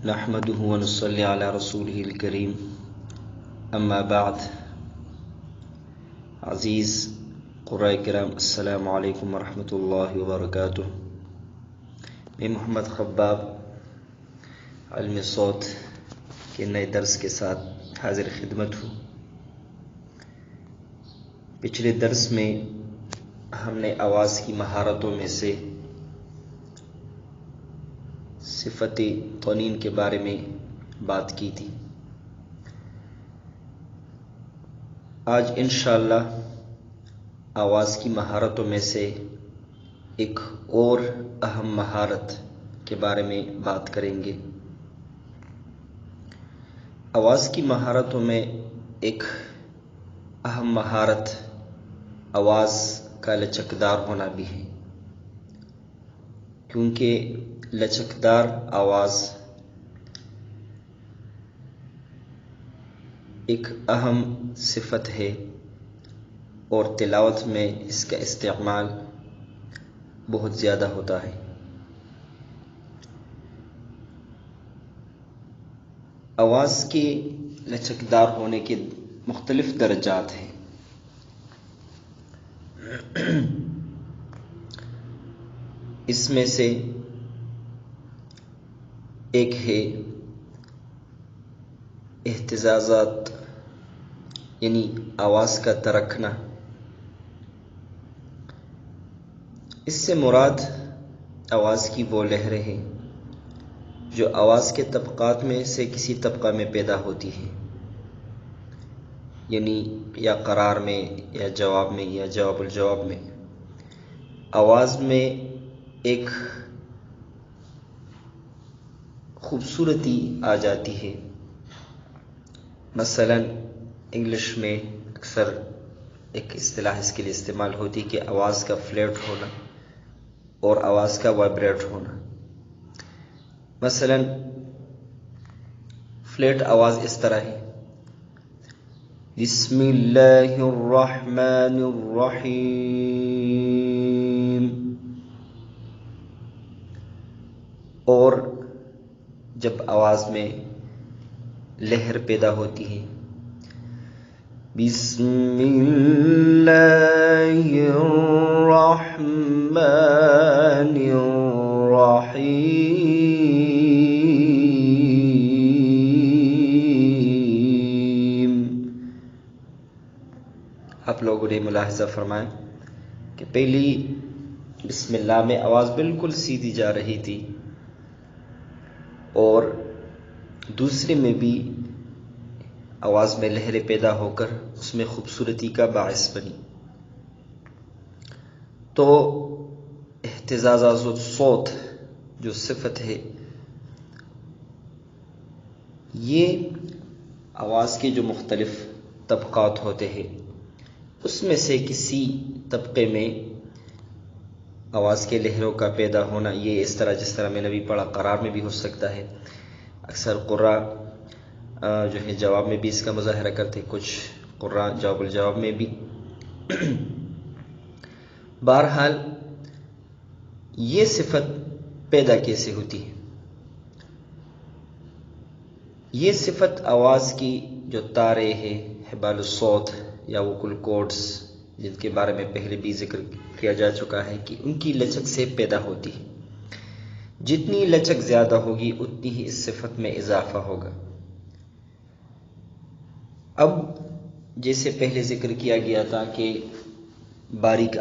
نحمده ونصلي على رسوله الكريم اما بعد. عزیز قرآن کرام، السلام علیکم ورحمۃ اللہ وبرکاتہ. میں محمد خباب علم صوت کے نئے درس کے ساتھ حاضر خدمت ہوں. پچھلے درس میں ہم نے آواز کی مہارتوں میں سے صفت طنین کے بارے میں بات کی تھی. آج انشاءاللہ آواز کی مہارتوں میں سے ایک اور اہم مہارت کے بارے میں بات کریں گے. آواز کی مہارتوں میں ایک اہم مہارت آواز کا لچکدار ہونا بھی ہے، کیونکہ لچکدار آواز ایک اہم صفت ہے اور تلاوت میں اس کا استعمال بہت زیادہ ہوتا ہے. آواز کے لچکدار ہونے کے مختلف درجات ہیں. اس میں سے ایک ہے اہتزازات، یعنی آواز کا ترکنا. اس سے مراد آواز کی وہ لہریں ہیں جو آواز کے طبقات میں سے کسی طبقہ میں پیدا ہوتی ہیں، یعنی یا قرار میں یا جواب میں یا جواب الجواب میں. آواز میں ایک خوبصورتی آ جاتی ہے. مثلا انگلش میں اکثر ایک اصطلاح اس کے لیے استعمال ہوتی کہ آواز کا فلیٹ ہونا اور آواز کا وائبریٹ ہونا. مثلا فلیٹ آواز اس طرح ہے: بسم اللہ الرحمن الرحیم. اور جب آواز میں لہر پیدا ہوتی ہے: بسم اللہ الرحمن الرحیم. آپ لوگوں نے ملاحظہ فرمائیں کہ پہلی بسم اللہ میں آواز بالکل سیدھی جا رہی تھی اور دوسرے میں بھی آواز میں لہریں پیدا ہو کر اس میں خوبصورتی کا باعث بنی. تو اہتزازات الصوت جو صفت ہے، یہ آواز کے جو مختلف طبقات ہوتے ہیں اس میں سے کسی طبقے میں آواز کے لہروں کا پیدا ہونا، یہ اس طرح جس طرح میں نے بھی پڑھا قرار میں بھی ہو سکتا ہے. اکثر قراء جو ہے جواب میں بھی اس کا مظاہرہ کرتے، کچھ قراء جواب الجواب میں بھی. بہرحال یہ صفت پیدا کیسے ہوتی ہے؟ یہ صفت آواز کی جو تارے ہیں، حبال الصوت یا وکل کوڈز، جن کے بارے میں پہلے بھی ذکر کیا جا چکا ہے کہ ان کی لچک سے پیدا ہوتی ہے. جتنی لچک زیادہ ہوگی اتنی ہی اس صفت میں اضافہ ہوگا. اب جیسے پہلے ذکر کیا گیا تھا کہ باریک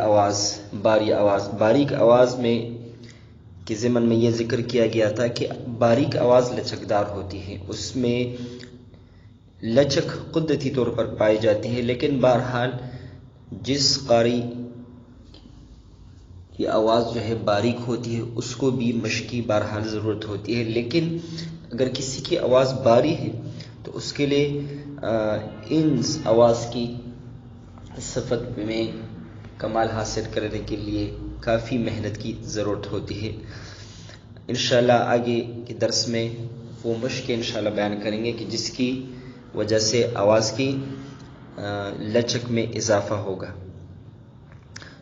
آواز میں کے ضمن میں یہ ذکر کیا گیا تھا کہ باریک آواز لچکدار ہوتی ہے، اس میں لچک قدرتی طور پر پائی جاتی ہے. لیکن بہرحال جس قاری کی آواز جو ہے باریک ہوتی ہے اس کو بھی مشق کی بہرحال ضرورت ہوتی ہے. لیکن اگر کسی کی آواز باری ہے تو اس کے لیے ان آواز کی صفت میں کمال حاصل کرنے کے لیے کافی محنت کی ضرورت ہوتی ہے. انشاءاللہ آگے کے درس میں وہ مشق انشاءاللہ بیان کریں گے کہ جس کی وجہ سے آواز کی لچک میں اضافہ ہوگا.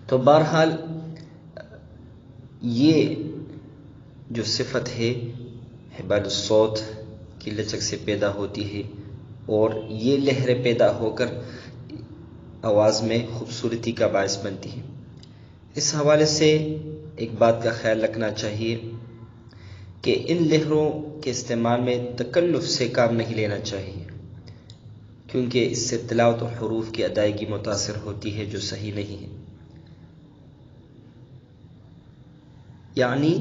تو بہرحال یہ جو صفت ہے حبال الصوت کی لچک سے پیدا ہوتی ہے اور یہ لہریں پیدا ہو کر آواز میں خوبصورتی کا باعث بنتی ہے۔ اس حوالے سے ایک بات کا خیال رکھنا چاہیے کہ ان لہروں کے استعمال میں تکلف سے کام نہیں لینا چاہیے، کیونکہ اس سے تلاوت و حروف کی ادائیگی متاثر ہوتی ہے جو صحیح نہیں ہے۔ یعنی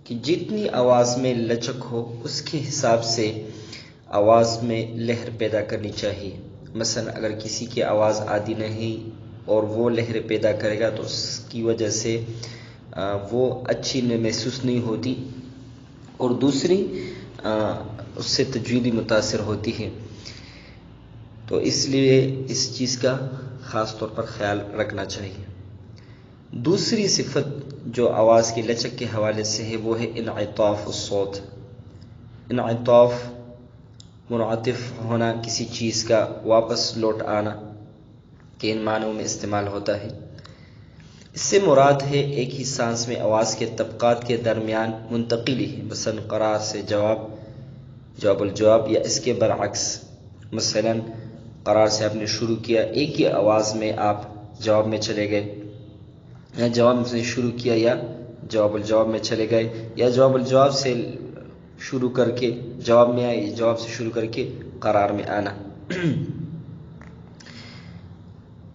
کہ جتنی آواز میں لچک ہو اس کے حساب سے آواز میں لہر پیدا کرنی چاہیے۔ مثلا اگر کسی کی آواز عادی نہیں اور وہ لہر پیدا کرے گا تو اس کی وجہ سے وہ اچھی محسوس نہیں ہوتی، اور دوسری اس سے تجویدی متاثر ہوتی ہے، تو اس لیے اس چیز کا خاص طور پر خیال رکھنا چاہیے۔ دوسری صفت جو آواز کی لچک کے حوالے سے ہے وہ ہے انعطاف الصوت۔ انعطاف منعطف ہونا، کسی چیز کا واپس لوٹ آنا کے ان معنوں میں استعمال ہوتا ہے۔ اس سے مراد ہے ایک ہی سانس میں آواز کے طبقات کے درمیان منتقلی ہے، مثلا قرار سے جواب، جواب الجواب، یا اس کے برعکس۔ مثلا قرار سے آپ نے شروع کیا، ایک ہی آواز میں آپ جواب میں چلے گئے، یا جواب سے شروع کیا یا جواب الجواب میں چلے گئے، یا جواب الجواب سے شروع کر کے جواب میں آئے، جواب سے شروع کر کے قرار میں آنا۔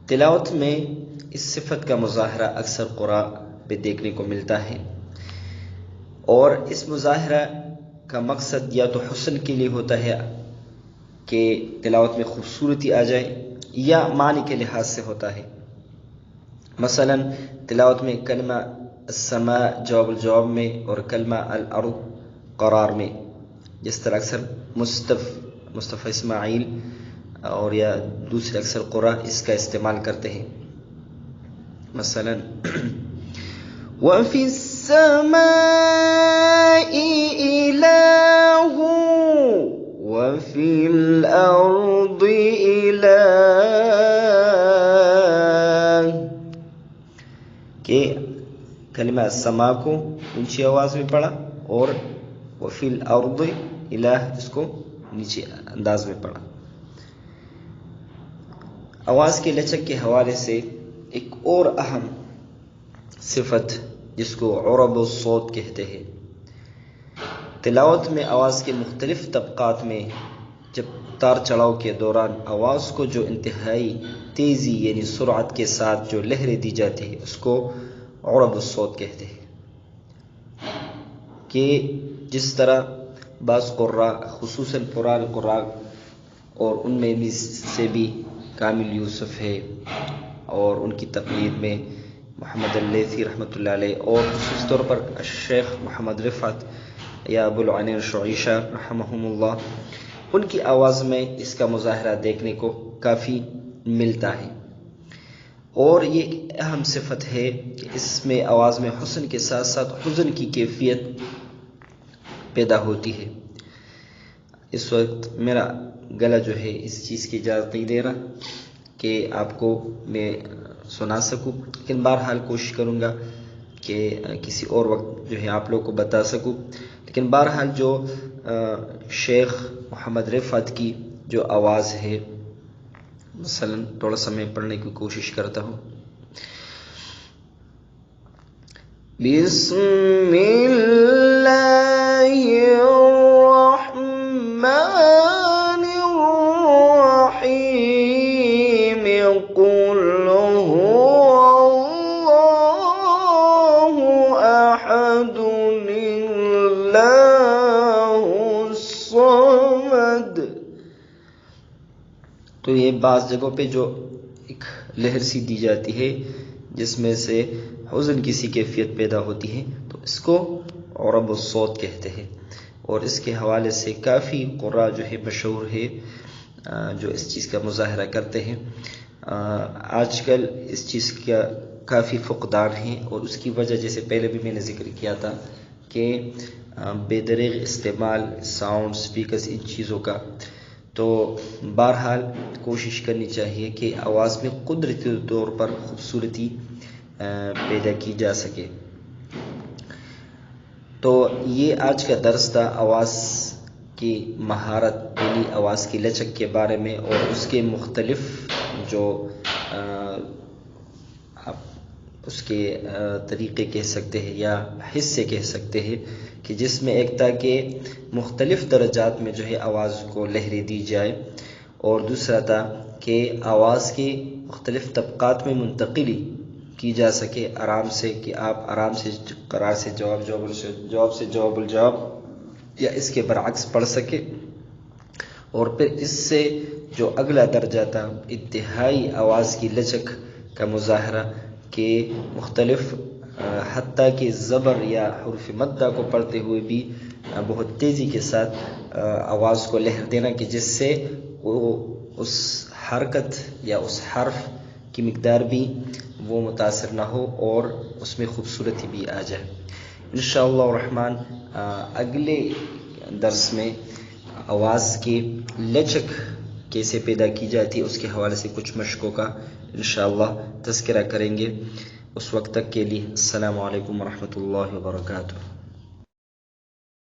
تلاوت میں اس صفت کا مظاہرہ اکثر قراء میں دیکھنے کو ملتا ہے، اور اس مظاہرہ کا مقصد یا تو حسن کے لیے ہوتا ہے کہ تلاوت میں خوبصورتی آ جائے، یا معنی کے لحاظ سے ہوتا ہے۔ مثلا تلاوت میں کلمہ السماء جواب الجواب میں اور کلمہ الارض قرار میں، جس طرح اکثر مصطفی اسماعیل اور یا دوسرے اکثر قراء اس کا استعمال کرتے ہیں۔ مثلا وَفِي السَّمَاءِ إِلَٰهٌ وَفِي الْأَرْضِ إِلَٰهٌ، کہ کلمہ السماء کو اونچی آواز میں پڑھا اور وفی الارض الہ اس کو نیچے انداز میں پڑھا۔ آواز کی لچک کے حوالے سے ایک اور اہم صفت جس کو عرب الصوت کہتے ہیں، تلاوت میں آواز کے مختلف طبقات میں جب اتار چڑھاؤ کے دوران آواز کو جو انتہائی تیزی یعنی سرعت کے ساتھ جو لہریں دی جاتی ہے اس کو عرب الصوت کہتے ہیں۔ کہ جس طرح بعض قراء خصوصاً پرانے قراء اور ان میں بھی سے بھی کامل یوسف ہے، اور ان کی تقلید میں محمد اللیثی رحمۃ اللہ علیہ، اور خصوصی طور پر الشیخ محمد رفعت یا ابو العنین شعیشہ رحمہم اللہ، ان کی آواز میں اس کا مظاہرہ دیکھنے کو کافی ملتا ہے۔ اور یہ ایک اہم صفت ہے کہ اس میں آواز میں حسن کے ساتھ ساتھ حزن کی کیفیت پیدا ہوتی ہے۔ اس وقت میرا گلا جو ہے اس چیز کی اجازت نہیں دے رہا کہ آپ کو میں سنا سکوں، لیکن بہرحال کوشش کروں گا کہ کسی اور وقت جو ہے آپ لوگ کو بتا سکوں۔ لیکن بہرحال جو شیخ محمد رفعت کی جو آواز ہے، مثلا تھوڑا سا میں پڑھنے کی کوشش کرتا ہوں۔ بسم اللہ الرحمن الرحیم قل هو اللہ احد اللہ الصمد۔ تو یہ بعض جگہوں پہ جو ایک لہر سی دی جاتی ہے جس میں سے حزن کسی کیفیت پیدا ہوتی ہے، تو اس کو عرب الصوت کہتے ہیں، اور اس کے حوالے سے کافی قراء جو ہے مشہور ہے جو اس چیز کا مظاہرہ کرتے ہیں۔ آج کل اس چیز کا کافی فقدان ہے، اور اس کی وجہ جیسے پہلے بھی میں نے ذکر کیا تھا کہ بے دریغ استعمال ساؤنڈ سپیکرز ان چیزوں کا۔ تو بہرحال کوشش کرنی چاہیے کہ آواز میں قدرتی طور پر خوبصورتی پیدا کی جا سکے۔ تو یہ آج کا درس تھا آواز کی مہارت، یعنی آواز کی لچک کے بارے میں، اور اس کے مختلف جو اس کے طریقے کہہ سکتے ہیں یا حصے کہہ سکتے ہیں، کہ جس میں ایک تھا کہ مختلف درجات میں جو ہے آواز کو لہریں دی جائے، اور دوسرا تھا کہ آواز کی مختلف طبقات میں منتقلی کی جا سکے آرام سے، کہ آپ آرام سے قرار سے جواب، جواب سے جواب الجواب یا اس کے برعکس پڑھ سکے، اور پھر اس سے جو اگلا درجہ تھا انتہائی آواز کی لچک کا مظاہرہ، کہ مختلف حتیٰ کہ زبر یا حروف مدہ کو پڑھتے ہوئے بھی بہت تیزی کے ساتھ آواز کو لہر دینا، کہ جس سے وہ اس حرکت یا اس حرف کی مقدار بھی وہ متاثر نہ ہو اور اس میں خوبصورتی بھی آ جائے۔ انشاءاللہ الرحمن اگلے درس میں آواز کی لچک کیسے پیدا کی جاتی ہے اس کے حوالے سے کچھ مشقوں کا انشاءاللہ تذکرہ کریں گے۔ اس وقت تک کے لیے السلام علیکم ورحمۃ اللہ وبرکاتہ۔